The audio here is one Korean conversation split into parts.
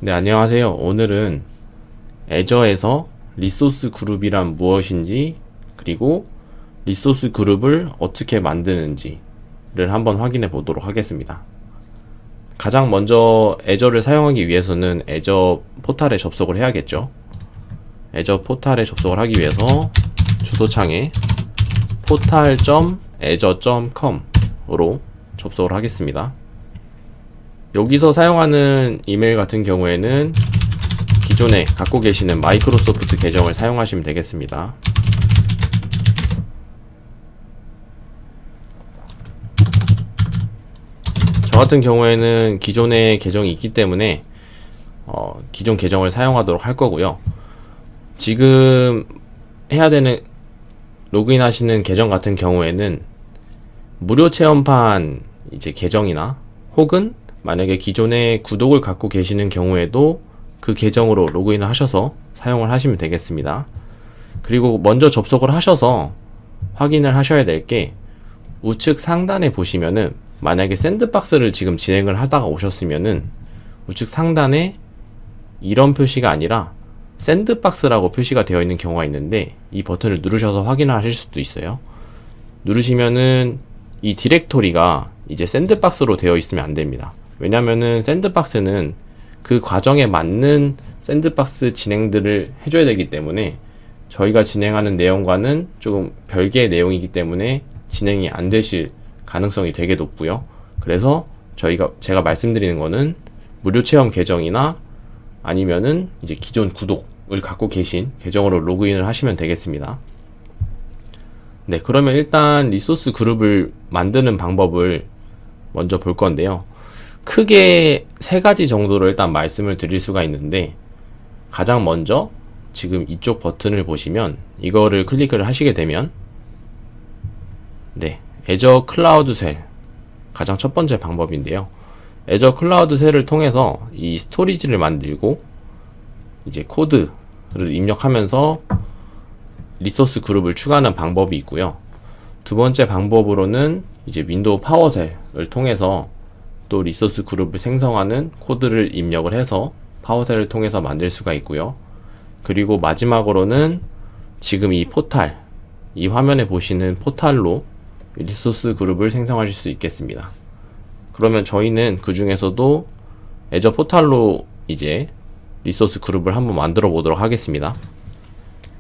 네, 안녕하세요. 오늘은 애저에서 리소스 그룹이란 무엇인지, 그리고 리소스 그룹을 어떻게 만드는지를 한번 확인해 보도록 하겠습니다. 가장 먼저 애저를 사용하기 위해서는 애저 포탈에 접속을 해야겠죠. 애저 포탈에 접속을 하기 위해서 주소창에 portal.azure.com으로 접속을 하겠습니다. 여기서 사용하는 이메일 같은 경우에는 기존에 갖고 계시는 마이크로소프트 계정을 사용하시면 되겠습니다. 저 같은 경우에는 기존에 계정이 있기 때문에 기존 계정을 사용하도록 할 거고요. 지금 해야 되는 로그인 하시는 계정 같은 경우에는 무료 체험판 이제 계정이나 혹은 만약에 기존에 구독을 갖고 계시는 경우에도 그 계정으로 로그인을 하셔서 사용을 하시면 되겠습니다. 그리고 먼저 접속을 하셔서 확인을 하셔야 될 게 우측 상단에 보시면은 만약에 샌드박스를 지금 진행을 하다가 오셨으면은 우측 상단에 이런 표시가 아니라 샌드박스라고 표시가 되어 있는 경우가 있는데 이 버튼을 누르셔서 확인을 하실 수도 있어요. 누르시면은 이 디렉토리가 이제 샌드박스로 되어 있으면 안 됩니다. 왜냐면은 샌드박스는 그 과정에 맞는 샌드박스 진행들을 해줘야 되기 때문에 저희가 진행하는 내용과는 조금 별개의 내용이기 때문에 진행이 안 되실 가능성이 되게 높고요. 그래서 제가 말씀드리는 거는 무료 체험 계정이나 아니면은 이제 기존 구독을 갖고 계신 계정으로 로그인을 하시면 되겠습니다. 네, 그러면 일단 리소스 그룹을 만드는 방법을 먼저 볼 건데요. 크게 세 가지 정도로 일단 말씀을 드릴 수가 있는데, 가장 먼저 지금 이쪽 버튼을 보시면 이거를 클릭을 하시게 되면 네, 애저 클라우드 셀 가장 첫 번째 방법인데요. 애저 클라우드 셀을 통해서 이 스토리지를 만들고 이제 코드를 입력하면서 리소스 그룹을 추가하는 방법이 있고요. 두 번째 방법으로는 이제 윈도우 파워셀을 통해서 또 리소스 그룹을 생성하는 코드를 입력을 해서 파워셀을 통해서 만들 수가 있고요. 그리고 마지막으로는 지금 이 포탈, 이 화면에 보시는 포탈로 리소스 그룹을 생성하실 수 있겠습니다. 그러면 저희는 그 중에서도 애저 포탈로 이제 리소스 그룹을 한번 만들어 보도록 하겠습니다.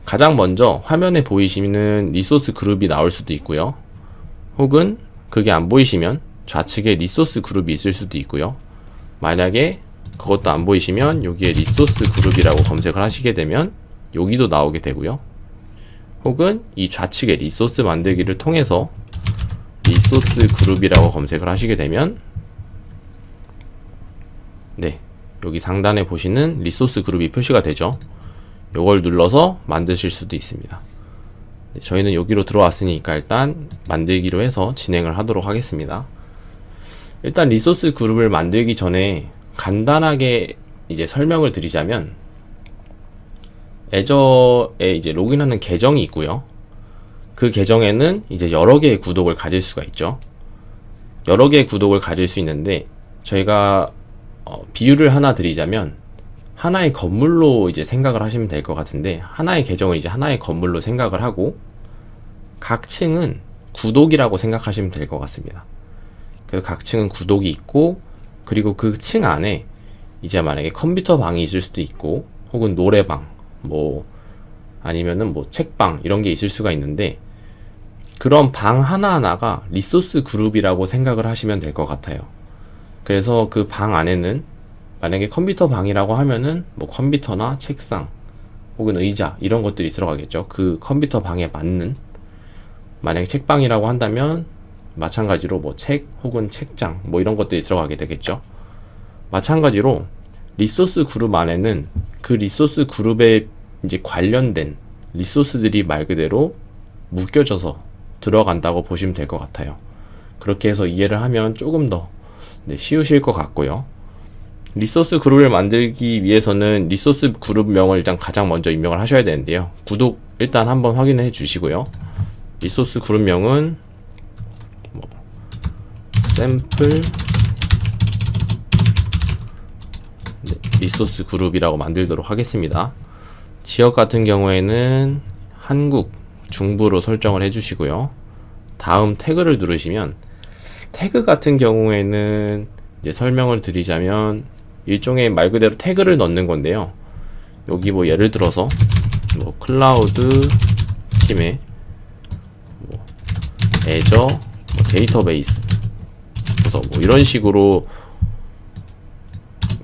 가장 먼저 화면에 보이시는 리소스 그룹이 나올 수도 있고요. 혹은 그게 안 보이시면 좌측에 리소스 그룹이 있을 수도 있고요. 만약에 그것도 안 보이시면 여기에 리소스 그룹이라고 검색을 하시게 되면 여기도 나오게 되고요. 혹은 이 좌측에 리소스 만들기를 통해서 리소스 그룹이라고 검색을 하시게 되면 네, 여기 상단에 보시는 리소스 그룹이 표시가 되죠. 요걸 눌러서 만드실 수도 있습니다. 네, 저희는 여기로 들어왔으니까 일단 만들기로 해서 진행을 하도록 하겠습니다. 일단 리소스 그룹을 만들기 전에 간단하게 이제 설명을 드리자면, 애저에 이제 로그인하는 계정이 있고요. 그 계정에는 이제 여러 개의 구독을 가질 수가 있죠. 여러 개의 구독을 가질 수 있는데, 저희가 비유를 하나 드리자면 하나의 건물로 이제 생각을 하시면 될 것 같은데, 하나의 계정을 이제 하나의 건물로 생각을 하고 각 층은 구독이라고 생각하시면 될 것 같습니다. 그래서 각 층은 구독이 있고, 그리고 그 층 안에 이제 만약에 컴퓨터 방이 있을 수도 있고, 혹은 노래방, 아니면은 책방 이런 게 있을 수가 있는데, 그런 방 하나하나가 리소스 그룹이라고 생각을 하시면 될 것 같아요. 그래서 그 방 안에는 만약에 컴퓨터 방이라고 하면은 컴퓨터나 책상 혹은 의자 이런 것들이 들어가겠죠. 그 컴퓨터 방에 맞는. 만약에 책방이라고 한다면 마찬가지로 책 혹은 책장 이런 것들이 들어가게 되겠죠. 마찬가지로 리소스 그룹 안에는 그 리소스 그룹에 이제 관련된 리소스들이 말 그대로 묶여져서 들어간다고 보시면 될 것 같아요. 그렇게 해서 이해를 하면 조금 더 쉬우실 것 같고요. 리소스 그룹을 만들기 위해서는 리소스 그룹명을 일단 가장 먼저 입력을 하셔야 되는데요. 구독 일단 한번 확인해 주시고요. 리소스 그룹명은 샘플 리소스 그룹이라고 만들도록 하겠습니다. 지역 같은 경우에는 한국, 중부로 설정을 해주시고요. 다음 태그를 누르시면, 태그 같은 경우에는 이제 설명을 드리자면 일종의 말 그대로 태그를 넣는 건데요. 여기 뭐 예를 들어서 뭐 클라우드 팀에 뭐 애저 뭐 데이터베이스 부서 뭐 이런 식으로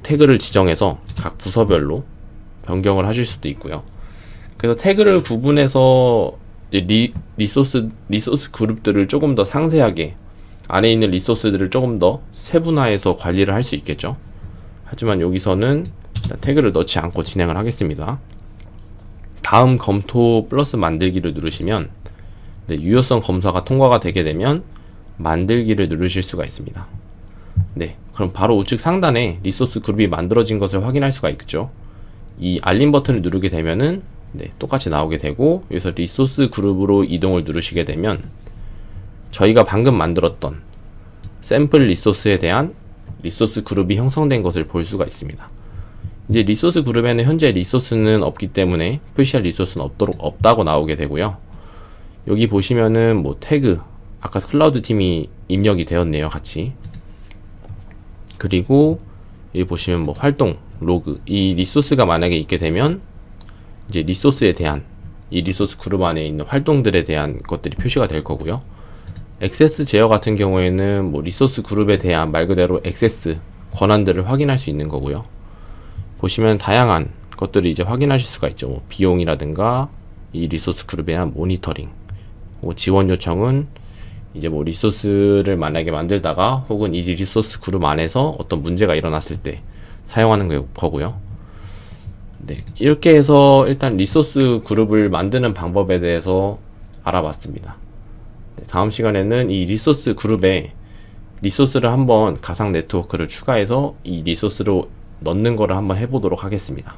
태그를 지정해서 각 부서별로 변경을 하실 수도 있고요. 그래서 태그를 구분해서 리소스 그룹들을 조금 더 상세하게, 안에 있는 리소스들을 조금 더 세분화해서 관리를 할 수 있겠죠. 하지만 여기서는 일단 태그를 넣지 않고 진행을 하겠습니다. 다음 검토 플러스 만들기를 누르시면, 네, 유효성 검사가 통과가 되게 되면 만들기를 누르실 수가 있습니다. 네, 그럼 바로 우측 상단에 리소스 그룹이 만들어진 것을 확인할 수가 있겠죠. 이 알림 버튼을 누르게 되면은 네, 똑같이 나오게 되고, 여기서 리소스 그룹으로 이동을 누르시게 되면 저희가 방금 만들었던 샘플 리소스에 대한 리소스 그룹이 형성된 것을 볼 수가 있습니다. 이제 리소스 그룹에는 현재 리소스는 없기 때문에 표시할 리소스는 없다고 나오게 되고요. 여기 보시면은 뭐 태그, 아까 클라우드 팀이 입력이 되었네요, 같이. 그리고 여기 보시면 뭐 활동, 로그, 이 리소스가 만약에 있게 되면 이제 리소스에 대한, 이 리소스 그룹 안에 있는 활동들에 대한 것들이 표시가 될 거고요. 액세스 제어 같은 경우에는 뭐 리소스 그룹에 대한 말 그대로 액세스 권한들을 확인할 수 있는 거고요. 보시면 다양한 것들을 이제 확인하실 수가 있죠. 뭐 비용이라든가 이 리소스 그룹에 대한 모니터링, 뭐 지원 요청은 이제 뭐 리소스를 만약에 만들다가 혹은 이 리소스 그룹 안에서 어떤 문제가 일어났을 때 사용하는 거고요. 네, 이렇게 해서 일단 리소스 그룹을 만드는 방법에 대해서 알아봤습니다. 네, 다음 시간에는 이 리소스 그룹에 리소스를 한번 가상 네트워크를 추가해서 이 리소스로 넣는 거를 한번 해보도록 하겠습니다.